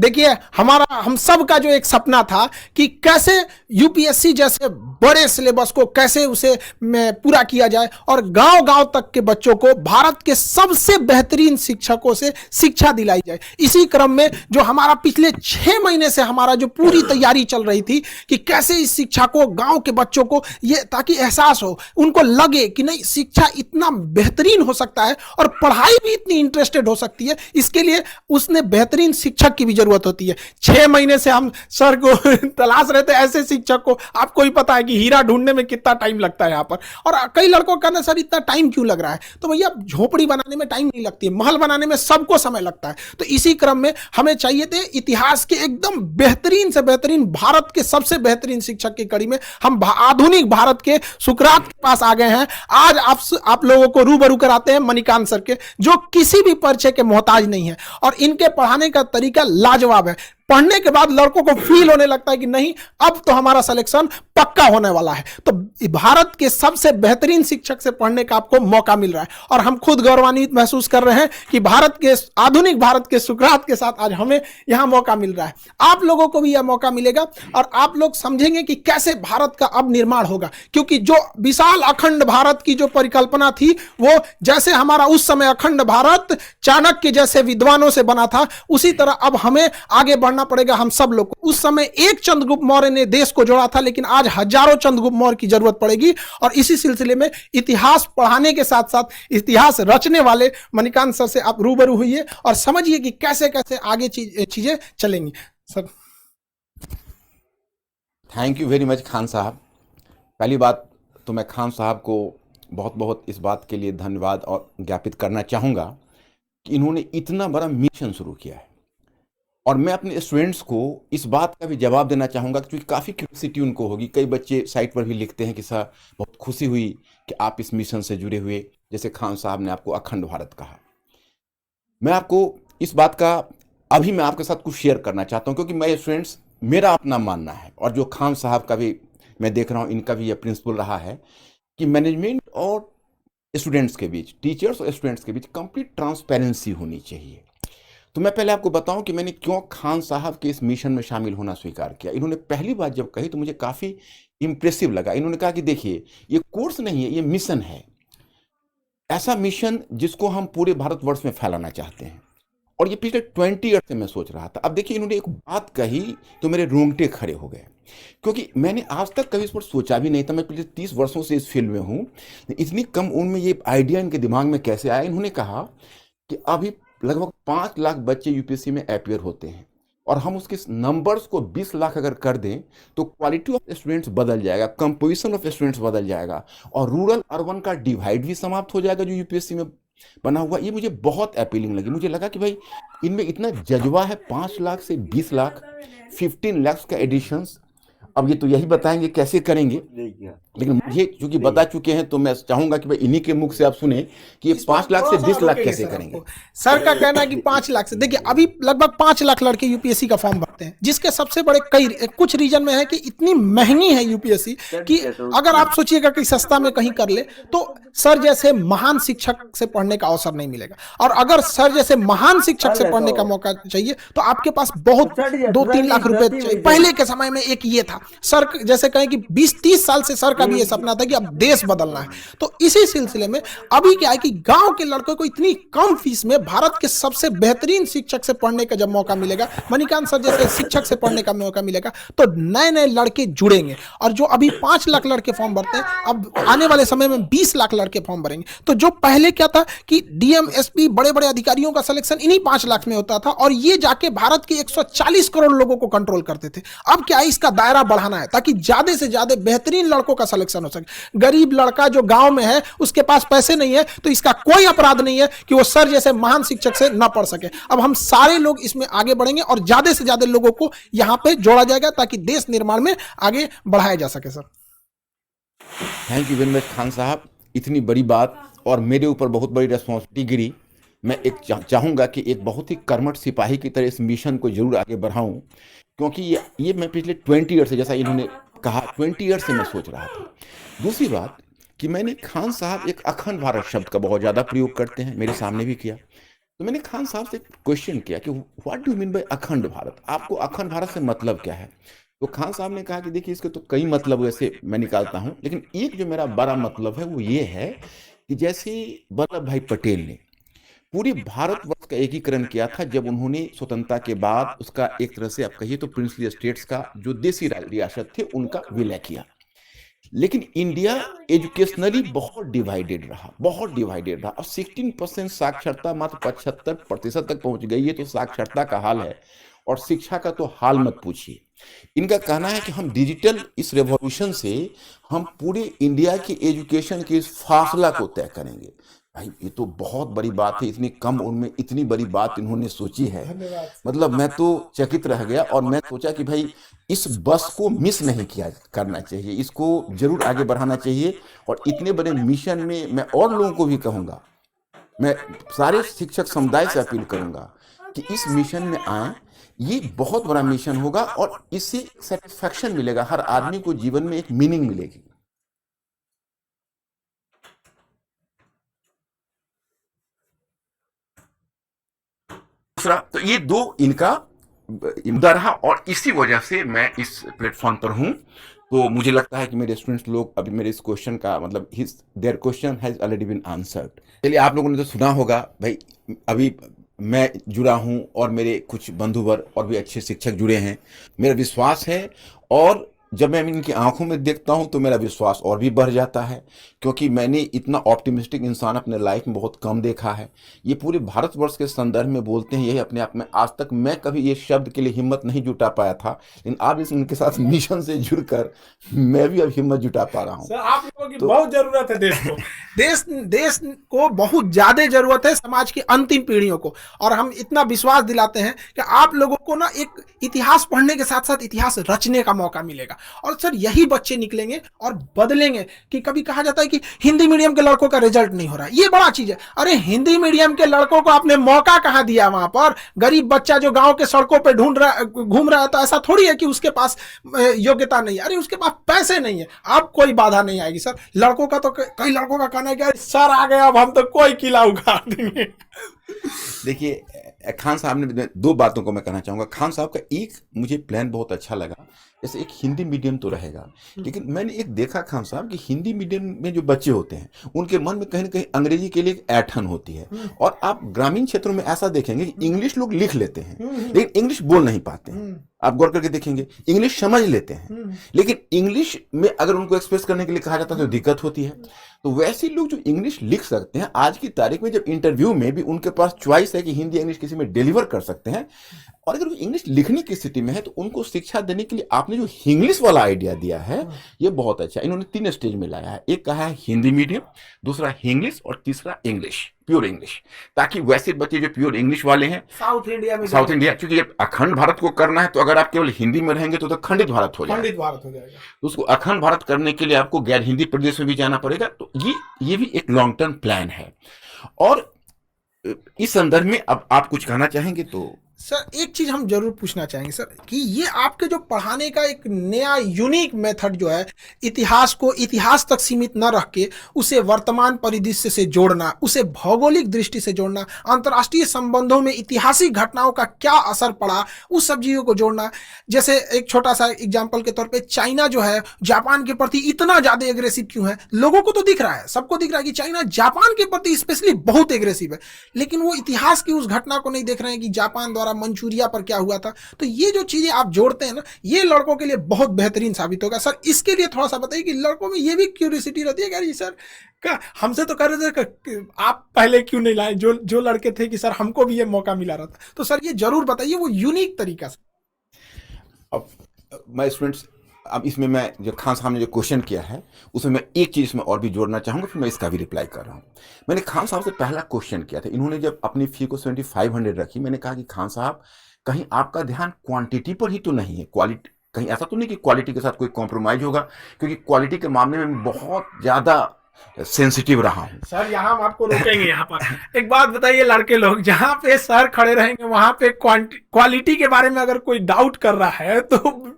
देखिए, हमारा हम सब का जो एक सपना था कि कैसे यूपीएससी जैसे बड़े सिलेबस को कैसे उसे में पूरा किया जाए और गांव-गांव तक के बच्चों को भारत के सबसे बेहतरीन शिक्षकों से शिक्षा दिलाई जाए। इसी क्रम में जो हमारा पिछले 6 महीने से हमारा जो पूरी तैयारी चल रही थी कि कैसे इस शिक्षा को गांव के बच्चों को ये ताकि एहसास हो, उनको लगे कि नहीं शिक्षा इतना बेहतरीन हो सकता है और पढ़ाई भी इतनी इंटरेस्टेड हो सकती है। इसके लिए उसने बेहतरीन शिक्षक की भी जरूरत होती है। 6 महीने से हम सर को तलाश रहे थे ऐसे शिक्षक को। आपको ही पता है कि हीरा ढूंढने में कितना टाइम लगता है यहाँ पर। और कई लड़कों का कहना सर इतना टाइम क्यों लग रहा है, तो भैया झोपड़ी बनाने में टाइम नहीं लगती है, महल बनाने में सबको समय लगता है। तो इसी क्रम में हमें चाहिए थे इतिहास के एकदम बेहतरीन से बेहतरीन भारत के सबसे बेहतरीन शिक्षक की कड़ी में हम आधुनिक भारत के सुकरात के पास आ गए हैं। आज आप लोगों को रूबरू कराते हैं मणिकांत सर के, जो किसी भी परिचय के मोहताज नहीं है और इनके पढ़ाने का तरीका लाजवाब है। पढ़ने के बाद लड़कों को फील होने लगता है कि नहीं अब तो हमारा सिलेक्शन पक्का होने वाला है। तो भारत के सबसे बेहतरीन शिक्षक से पढ़ने का आपको मौका मिल रहा है और हम खुद गौरवान्वित महसूस कर रहे हैं कि आधुनिक भारत के सुकरात के साथ आज हमें यहां मौका मिल रहा है। आप लोगों को भी यह मौका मिलेगा और आप लोग समझेंगे कि कैसे भारत का अब निर्माण होगा, क्योंकि जो विशाल अखंड भारत की जो परिकल्पना थी वो जैसे हमारा उस समय अखंड भारत चाणक्य जैसे विद्वानों से बना था, उसी तरह अब हमें आगे बढ़ना पड़ेगा हम सब लोग को। उस समय एक चंद्रगुप्त मौर्य ने देश को जोड़ा था, लेकिन आज हजारों चंद्रगुप्त मौर्य की जरूरत पड़ेगी। और इसी सिलसिले में इतिहास पढ़ाने के साथ साथ इतिहास रचने वाले मणिकांत सर से आप रूबरू हुइए और समझिए कि कैसे कैसे आगे चीजें चलेंगी। Sir thank you very much Khan साहब। पहली बात तो मैं खान साहब को बहुत बहुत इस बात के लिए धन्यवाद और ज्ञापित करना चाहूँगा कि इन्होंने इतना बड़ा मिशन शुरू किया है। और मैं अपने स्टूडेंट्स को इस बात का भी जवाब देना चाहूँगा क्योंकि काफ़ी क्यूरियोसिटी उनको होगी। कई बच्चे साइट पर भी लिखते हैं कि सर बहुत खुशी हुई कि आप इस मिशन से जुड़े हुए, जैसे खान साहब ने आपको अखंड भारत कहा। मैं आपको इस बात का अभी मैं आपके साथ कुछ शेयर करना चाहता हूँ क्योंकि मैं स्टूडेंट्स मेरा अपना मानना है और जो खान साहब का भी मैं देख रहा हूँ इनका भी यह प्रिंसिपल रहा है कि मैनेजमेंट और स्टूडेंट्स के बीच, टीचर्स और स्टूडेंट्स के बीच कंप्लीट ट्रांसपेरेंसी होनी चाहिए। तो मैं पहले आपको बताऊं कि मैंने क्यों खान साहब के इस मिशन में शामिल होना स्वीकार किया। इन्होंने पहली बात जब कही तो मुझे काफ़ी इंप्रेसिव लगा। इन्होंने कहा कि देखिए ये कोर्स नहीं है, ये मिशन है, ऐसा मिशन जिसको हम पूरे भारतवर्ष में फैलाना चाहते हैं। और ये पिछले 20 ईयर से मैं सोच रहा था। अब देखिए इन्होंने एक बात कही तो मेरे रोंगटे खड़े हो गए क्योंकि मैंने आज तक कभी इस पर सोचा भी नहीं था। मैं पिछले 30 वर्षों से इस फील्ड में हूँ, इतनी कम उम्र में ये आइडिया इनके दिमाग में कैसे आया। इन्होंने कहा कि अभी लगभग 5 लाख बच्चे यूपीएससी में अपीयर होते हैं और हम उसके नंबर्स को 20 लाख अगर कर दें तो क्वालिटी ऑफ स्टूडेंट्स बदल जाएगा, कंपोजिशन ऑफ स्टूडेंट्स बदल जाएगा और रूरल अर्बन का डिवाइड भी समाप्त हो जाएगा जो यूपीएससी में बना हुआ। ये मुझे बहुत अपीलिंग लगी। मुझे लगा कि भाई इनमें इतना जज्बा है। 5 लाख से 20 लाख 15 लाख का एडिशंस। अब ये तो यही बताएंगे कैसे करेंगे, लेकिन मुझे चूंकि बता चुके हैं तो मैं चाहूंगा कि भाई इन्हीं के मुख से आप सुने कि ये 5 लाख से 20 लाख कैसे करेंगे। सर का कहना है कि 5 लाख से, देखिए अभी लगभग 5 लाख लड़के यूपीएससी का फॉर्म भरते हैं, जिसके सबसे बड़े कुछ रीजन में है कि इतनी महंगी है यूपीएससी कि अगर आप सोचिएगा कि सस्ता में कहीं कर ले तो सर जैसे महान शिक्षक से पढ़ने का अवसर नहीं मिलेगा। और अगर सर जैसे महान शिक्षक से पढ़ने का मौका चाहिए तो आपके पास बहुत 2-3 लाख रुपए चाहिए। पहले के समय में एक ये था, सर जैसे कहें कि 20-30 साल से सर का भी ये सपना था कि अब देश बदलना है। तो इसी सिलसिले में अभी क्या है कि गांव के लड़कों को इतनी कम फीस में भारत के सबसे बेहतरीन शिक्षक से पढ़ने का जब मौका मिलेगा, मणिकांत सर जैसे शिक्षक से पढ़ने का मौका मिलेगा, तो नए नए लड़के जुड़ेंगे। और जो अभी 5 लाख लड़के फॉर्म भरते हैं, अब आने वाले समय में 20 लाख लड़के फॉर्म भरेंगे। तो जो पहले क्या था कि डीएम एसपी बड़े बड़े अधिकारियों का सिलेक्शन इन्हीं 5 लाख में होता था और ये जाके भारत के 140 करोड़ लोगों को कंट्रोल करते थे। अब क्या है, इसका दायरा बढ़ाना है ताकि ज्यादा से ज्यादा बेहतरीन लड़कों का सिलेक्शन हो सके। गरीब लड़का जो गांव में है उसके पास पैसे नहीं है तो इसका कोई अपराध नहीं है कि वो सर जैसे महान शिक्षक से ना पढ़ सके। अब हम सारे लोग इसमें आगे बढ़ेंगे और ज्यादा से ज्यादा लोगों को यहां पे जोड़ा जाएगा ताकि देश निर्माण में आगे बढ़ाया जा सके। Sir thank you very much Khan साहब। इतनी बड़ी बात और मेरे ऊपर बहुत बड़ी रिस्पॉन्सिबिलिटी गिरी। मैं एक चाहूँगा कि एक बहुत ही कर्मठ सिपाही की तरह इस मिशन को जरूर आगे बढ़ाऊँ क्योंकि ये मैं पिछले 20 ईयर से, जैसा इन्होंने कहा 20 ईयर से मैं सोच रहा था। दूसरी बात कि मैंने खान साहब एक अखंड भारत शब्द का बहुत ज़्यादा प्रयोग करते हैं, मेरे सामने भी किया। तो मैंने खान साहब से क्वेश्चन किया कि व्हाट डू मीन बाय अखंड भारत, आपको अखंड भारत से मतलब क्या है? तो खान साहब ने कहा कि देखिए इसके तो कई मतलब वैसे मैं निकालता हूं, लेकिन एक जो मेरा बड़ा मतलब है वो ये है कि जैसे वल्लभ भाई पटेल ने पूरे भारतवर्ष का एकीकरण किया था जब उन्होंने स्वतंत्रता के बाद उसका एक तरह से आप कहिए तो प्रिंसली स्टेट्स का जो देसी रियासत थे उनका विलय किया। लेकिन इंडिया एजुकेशनली बहुत डिवाइडेड रहा, बहुत डिवाइडेड रहा। अब 16% साक्षरता मात्र 75% तक पहुंच गई है, तो साक्षरता का हाल है और शिक्षा का तो हाल मत पूछिए। इनका कहना है कि हम डिजिटल इस रेवोल्यूशन से हम पूरे इंडिया की एजुकेशन के इस फासला को तय करेंगे। भाई ये तो बहुत बड़ी बात है, इतनी कम उम्र में इतनी बड़ी बात इन्होंने सोची है। मतलब मैं तो चकित रह गया और मैं सोचा कि भाई इस बस को मिस नहीं किया करना चाहिए, इसको जरूर आगे बढ़ाना चाहिए। और इतने बड़े मिशन में मैं और लोगों को भी कहूंगा, मैं सारे शिक्षक समुदाय से अपील करूंगा कि इस मिशन में आए। ये बहुत बड़ा मिशन होगा और इससे सेटिस्फैक्शन मिलेगा, हर आदमी को जीवन में एक मीनिंग मिलेगी। दूसरा तो ये दो इनका मुद्दा रहा और इसी वजह से मैं इस प्लेटफॉर्म पर हूं। तो मुझे लगता है कि मेरे स्टूडेंट्स लोग अभी मेरे इस क्वेश्चन का मतलब their question has already been answered. चलिए, आप लोगों ने तो सुना होगा भाई, अभी मैं जुड़ा हूं और मेरे कुछ बंधुवर और भी अच्छे शिक्षक जुड़े हैं। मेरा विश्वास है और जब मैं इनकी आंखों में देखता हूं तो मेरा विश्वास और भी बढ़ जाता है, क्योंकि मैंने इतना ऑप्टिमिस्टिक इंसान अपने लाइफ में बहुत कम देखा है। ये पूरे भारतवर्ष के संदर्भ में बोलते हैं, यही अपने आप में आज तक मैं कभी ये शब्द के लिए हिम्मत नहीं जुटा पाया था, लेकिन अब इस उनके साथ मिशन से जुड़कर मैं भी अब हिम्मत जुटा पा रहा हूँ। सर आप लोगों की बहुत जरूरत है देश को। देश को बहुत ज्यादा जरूरत है, समाज की अंतिम पीढ़ियों को। और हम इतना विश्वास दिलाते हैं कि आप लोगों को ना एक इतिहास पढ़ने के साथ साथ इतिहास रचने का मौका मिलेगा। और सर यही बच्चे निकलेंगे और बदलेंगे। कि कभी कहा जाता है कि हिंदी मीडियम के लड़कों का रिजल्ट नहीं हो रहा है, ये बड़ा चीज है। अरे हिंदी मीडियम के लड़कों को आपने मौका कहां दिया? वहां पर गरीब बच्चा जो गांव के सड़कों पे घूम रहा है, तो ऐसा थोड़ी है कि उसके पास योग्यता नहीं है। अरे उसके पास पैसे नहीं है, अब कोई बाधा नहीं आएगी सर। लड़कों का तो कई लड़कों का कहना है कि सर आ गया, अब हम तो कोई किला उखाड़ देंगे। देखिए, खान साहब ने दो बातों को मैं कहना चाहूंगा। खान साहब का एक मुझे प्लान बहुत अच्छा लगा, जैसे एक हिंदी मीडियम तो रहेगा, लेकिन मैंने एक देखा खान साहब कि हिंदी मीडियम में जो बच्चे होते हैं उनके मन में कहीं ना कहीं अंग्रेजी के लिए एक ऐंठन होती है। और आप ग्रामीण क्षेत्रों में ऐसा देखेंगे कि इंग्लिश लोग लिख लेते हैं लेकिन इंग्लिश बोल नहीं पाते हैं। आप गौर करके देखेंगे, इंग्लिश समझ लेते हैं लेकिन इंग्लिश में अगर उनको एक्सप्रेस करने के लिए कहा जाता है तो दिक्कत होती है। तो वैसे लोग जो इंग्लिश लिख सकते हैं, आज की तारीख में जब इंटरव्यू में भी उनके पास चॉइस है कि हिंदी इंग्लिश किसी में डिलीवर कर सकते हैं, और अगर वो इंग्लिश लिखने की स्थिति में है तो उनको शिक्षा देने के लिए आपने जो इंग्लिश वाला आइडिया दिया है ये बहुत अच्छा। इन्होंने 3 स्टेज में लाया है, एक कहा है हिंदी मीडियम, दूसरा इंग्लिश और तीसरा इंग्लिश, प्योर इंग्लिश, ताकि वैसे बच्चे जो प्योर इंग्लिश वाले हैं साउथ इंडिया, क्योंकि जब अखंड भारत को करना है तो अगर आप केवल हिंदी में रहेंगे तो खंडित भारत हो जाएगा। तो उसको अखंड भारत करने के लिए आपको गैर हिंदी प्रदेश में भी जाना पड़ेगा। तो ये भी एक लॉन्ग टर्म प्लान है। और इस संदर्भ में अब आप कुछ कहना चाहेंगे तो? सर एक चीज हम जरूर पूछना चाहेंगे सर कि ये आपके जो पढ़ाने का एक नया यूनिक मेथड जो है, इतिहास को इतिहास तक सीमित न रख के उसे वर्तमान परिदृश्य से जोड़ना, उसे भौगोलिक दृष्टि से जोड़ना, अंतर्राष्ट्रीय संबंधों में ऐतिहासिक घटनाओं का क्या असर पड़ा उस सब चीजों को जोड़ना। जैसे एक छोटा सा एग्जाम्पल के तौर पर चाइना जो है जापान के प्रति इतना ज्यादा एग्रेसिव क्यों है? लोगों को तो दिख रहा है, सबको दिख रहा है कि चाइना जापान के प्रति स्पेशली बहुत एग्रेसिव है, लेकिन वो इतिहास की उस घटना को नहीं देख रहे हैं कि जापान द्वारा मंचूरिया पर क्या हुआ था। तो ये जो चीजें आप जोड़ते हैं ना, ये लड़कों के लिए बहुत बेहतरीन साबित होगा। सर इसके लिए थोड़ा सा बताइए कि लड़कों में ये भी क्यूरियोसिटी रहती है कि अरे सर हमसे तो कर रहे थे, आप पहले क्यों नहीं लाए? जो लड़के थे कि सर हमको भी ये मौका मिला रहा था। तो सर ये जरूर बताइए वो यूनिक तरीका से। अब माय स्टूडेंट्स, अब इसमें मैं जो खान साहब ने जो क्वेश्चन किया है उसमें मैं एक चीज इसमें और भी जोड़ना चाहूंगा, फिर मैं इसका भी रिप्लाई कर रहा हूं। मैंने खान साहब से पहला क्वेश्चन किया था, इन्होंने जब अपनी फी को 7500 रखी, मैंने कहा कि खान साहब कहीं आपका ध्यान क्वांटिटी पर ही तो नहीं है, क्वालिटी, कहीं ऐसा तो नहीं कि क्वालिटी के साथ कोई कॉम्प्रोमाइज होगा? क्योंकि क्वालिटी के मामले में बहुत ज्यादा सेंसिटिव रहा हूँ। सर यहाँ हम आपको रोकेंगे यहाँ पर। एक बात बताइए, लड़के लोग जहाँ पे सर खड़े रहेंगे वहां पे क्वालिटी के बारे में अगर कोई डाउट कर रहा है तो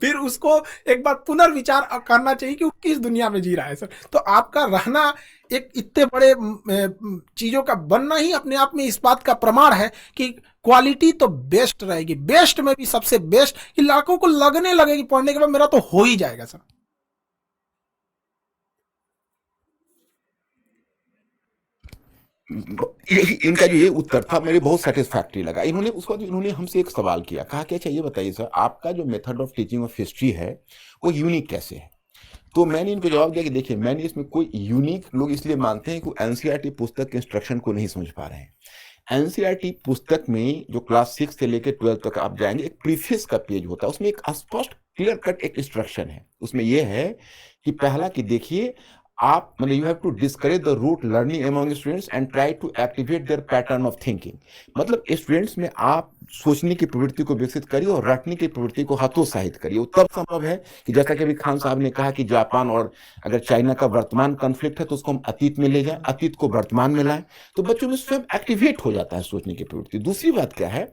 फिर उसको एक बार पुनर्विचार करना चाहिए कि वो किस दुनिया में जी रहा है सर। तो आपका रहना एक इतने बड़े चीजों का बनना ही अपने आप में इस बात का प्रमाण है कि क्वालिटी तो बेस्ट रहेगी, बेस्ट में भी सबसे बेस्ट, कि लड़कों को लगने लगेगी पढ़ने के बाद मेरा तो हो ही जाएगा सर। यही इनका जो ये उत्तर था मुझे बहुत सेटिस्फैक्टरी लगा। इन्होंने उसके बाद इन्होंने हमसे एक सवाल किया, कहा कि अच्छा ये बताइए सर, आपका जो method of teaching of history है वो यूनिक कैसे है? तो मैंने इनको जवाब दिया कि देखिए, मैंने इसमें कोई यूनिक, लोग इसलिए मानते हैं कि एनसीईआरटी पुस्तक के इंस्ट्रक्शन को नहीं समझ पा रहे हैं। एनसीईआरटी पुस्तक में जो क्लास 6 से लेकर 12 तक आप जाएंगे, एक प्रीफेस का पेज होता है, उसमें एक स्पष्ट क्लियर कट एक इंस्ट्रक्शन है। उसमें यह है कि पहला कि देखिए, आप मतलब you have to discourage the rote learning among students and try to activate their pattern of thinking. मतलब स्टूडेंट्स में आप सोचने की प्रवृत्ति को विकसित करिए और रटने की प्रवृत्ति को हतोत्साहित करिए। वो तब संभव है कि जैसा कि अभी खान साहब ने कहा कि जापान और अगर चाइना का वर्तमान कॉन्फ्लिक्ट है तो उसको हम अतीत में ले जाएं, अतीत को वर्तमान में लाएं, तो बच्चों में स्वयं एक्टिवेट हो जाता है सोचने की प्रवृत्ति। दूसरी बात क्या है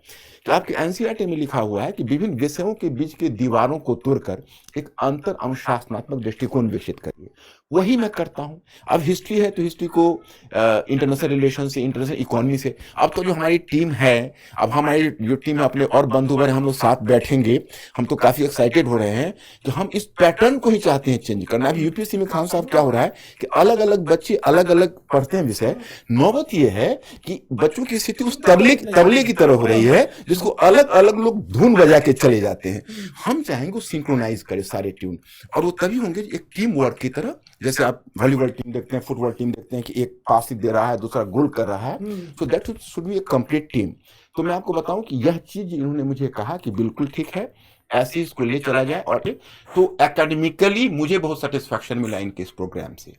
कि आपके एनसीईआरटी में लिखा हुआ है कि विभिन्न विषयों के बीच के दीवारों को तोड़कर एक अंतर अनुशासनात्मक दृष्टिकोण विकसित करिए। वही मैं करता हूं। अब हिस्ट्री है तो हिस्ट्री को इंटरनेशनल रिलेशन से, इंटरनेशनल इकोनॉमी से, अब तो जो हमारी टीम है, अब हमारी जो टीम है, अपने और बंधु भर हम लोग साथ बैठेंगे, हम तो काफी एक्साइटेड हो रहे हैं कि हम इस पैटर्न को ही चाहते हैं चेंज करना। अभी यूपीएससी में खान साहब क्या हो रहा है कि अलग अलग बच्चे अलग अलग पढ़ते हैं विषय। नौबत यह है कि बच्चों की स्थिति उस तबले की तरह हो रही है जिसको अलग अलग लोग धुन बजा के चले जाते हैं। हम चाहेंगे सिंक्रोनाइज करें सारे ट्यून, और वो तभी होंगे एक टीम वर्क की तरह। जैसे आप वॉलीबॉल टीम देखते हैं, फुटबॉल टीम देखते हैं कि एक पास दे रहा है, दूसरा गोल कर रहा है, so that should be A complete team. तो मैं आपको बताऊं कि यह चीज इन्होंने मुझे कहा कि बिल्कुल ठीक है, ऐसे इसको ले चला जाए। और तो एकेडमिकली मुझे बहुत सेटिस्फैक्शन मिला इनके इस प्रोग्राम से।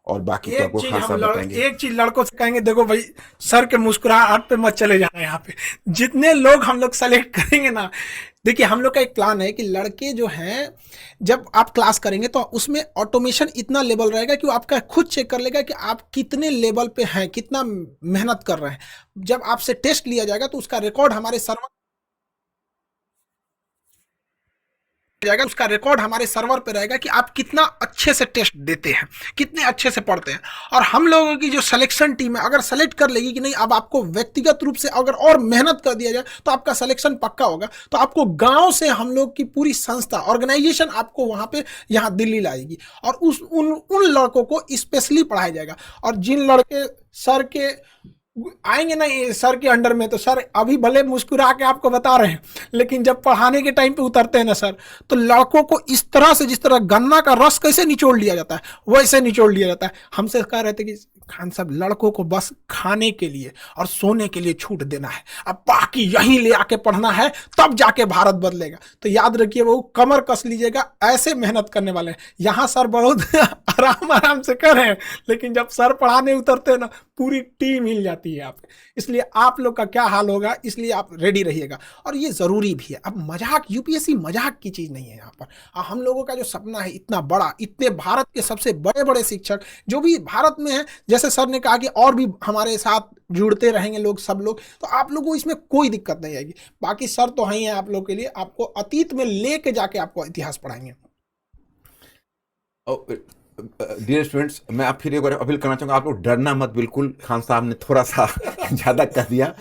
और बाकी तो आपको खान साहब बताएंगे। एक चीज लड़कों से कहेंगे, देखो भाई सर के मुस्कुराहट पे मत चले जाना। यहाँ पे जितने लोग हम लोग सेलेक्ट करेंगे ना, देखिए हम लोग का एक प्लान है कि लड़के जो हैं, जब आप क्लास करेंगे तो उसमें ऑटोमेशन इतना लेवल रहेगा कि वो आपका खुद चेक कर लेगा कि आप कितने लेवल पे हैं, कितना मेहनत कर रहे हैं। जब आपसे टेस्ट लिया जाएगा तो उसका रिकॉर्ड हमारे सर्वर जाएगा, उसका रिकॉर्ड हमारे सर्वर पे रहेगा कि आप कितना अच्छे से टेस्ट देते हैं, कितने अच्छे से पढ़ते हैं। और हम लोगों की जो सिलेक्शन टीम है अगर सेलेक्ट कर लेगी कि नहीं, अब आपको व्यक्तिगत रूप से अगर और मेहनत कर दिया जाए तो आपका सिलेक्शन पक्का होगा। तो आपको गांव से हम लोग की पूरी संस्था, ऑर्गेनाइजेशन आपको वहां पे यहाँ दिल्ली लाएगी और उन लड़कों को स्पेशली पढ़ाया जाएगा। और जिन लड़के सर के आएंगे ना सर के अंडर में, तो सर अभी भले मुस्कुरा के आपको बता रहे हैं, लेकिन जब पढ़ाने के टाइम पे उतरते हैं ना सर, तो लड़कों को इस तरह से, जिस तरह गन्ना का रस कैसे निचोड़ लिया जाता है वैसे निचोड़ लिया जाता है। हमसे कह रहे थे कि खान साहब लड़कों को बस खाने के लिए और सोने के लिए छूट देना है, अब बाकी यहीं ले आके पढ़ना है, तब जाके भारत बदलेगा। तो याद रखिए, वो कमर कस लीजिएगा, ऐसे मेहनत करने वाले हैं। यहाँ सर बहुत आराम से कर रहे हैं, लेकिन जब सर पढ़ाने उतरते हैं ना, पूरी टीम हिल जाती है यहाँ पे। इसलिए आप लोग का क्या हाल होगा, इसलिए आप रेडी रहिएगा। और ये जरूरी भी है। अब मजाक, यूपीएससी मजाक की चीज नहीं है। यहाँ पर हम लोगों का जो सपना है इतना बड़ा, इतने भारत के सबसे बड़े बड़े शिक्षक जो भी भारत में है, जैसे सर ने कहा कि और भी हमारे साथ जुड़ते रहेंगे लोग, सब लोग, तो आप लोगों को इसमें कोई दिक्कत नहीं आएगी। बाकी सर तो हैं आप लोग के लिए, आपको अतीत में लेके जाके आपको इतिहास पढ़ाएंगे। डियर स्टूडेंट्स, मैं आप फिर एक बार अपील करना चाहूँगा, आप लोग डरना मत बिल्कुल। खान साहब ने थोड़ा सा ज़्यादा कर दिया।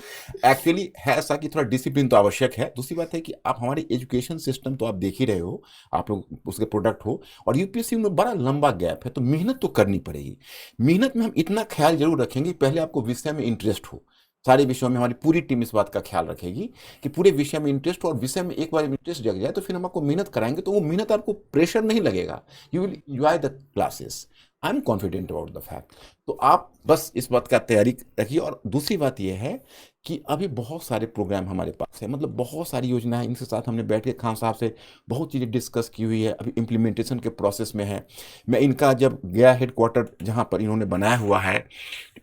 एक्चुअली है ऐसा कि थोड़ा डिसिप्लिन तो आवश्यक है। दूसरी बात है कि आप हमारे एजुकेशन सिस्टम तो आप देख ही रहे हो, आप लोग उसके प्रोडक्ट हो, और यूपीएससी में बड़ा लंबा गैप है, तो मेहनत तो करनी पड़ेगी। मेहनत में हम इतना ख्याल जरूर रखेंगे, पहले आपको विषय में इंटरेस्ट हो। सारे विषयों में हमारी पूरी टीम इस बात का ख्याल रखेगी कि पूरे विषय में इंटरेस्ट हो, और विषय में एक बार इंटरेस्ट जग जाए तो फिर हम आपको मेहनत कराएंगे, तो वो मेहनत आपको प्रेशर नहीं लगेगा। You will enjoy the classes. I am confident about the fact. तो आप बस इस बात का तैयारी रखिए। और दूसरी बात यह है कि अभी बहुत सारे प्रोग्राम हमारे पास है, मतलब बहुत सारी योजनाएं, इनके साथ हमने बैठ के खान साहब से बहुत चीज़ें डिस्कस की हुई है, अभी इम्प्लीमेंटेशन के प्रोसेस में है। मैं इनका जब गया हेडक्वार्टर जहां पर इन्होंने बनाया हुआ है,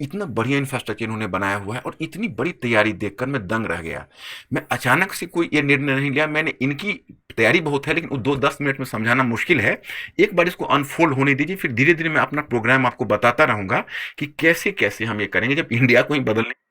इतना बढ़िया इंफ्रास्ट्रक्चर इन्होंने बनाया हुआ है और इतनी बड़ी तैयारी देखकर मैं दंग रह गया। मैं अचानक से कोई ये निर्णय नहीं लिया, मैंने इनकी तैयारी बहुत है लेकिन वो 2-10 मिनट में समझाना मुश्किल है। एक बार इसको अनफोल्ड होने दीजिए, फिर धीरे-धीरे मैं अपना प्रोग्राम आपको बताता रहूँगा कि कैसे-कैसे हम ये करेंगे जब इंडिया को ही बदलने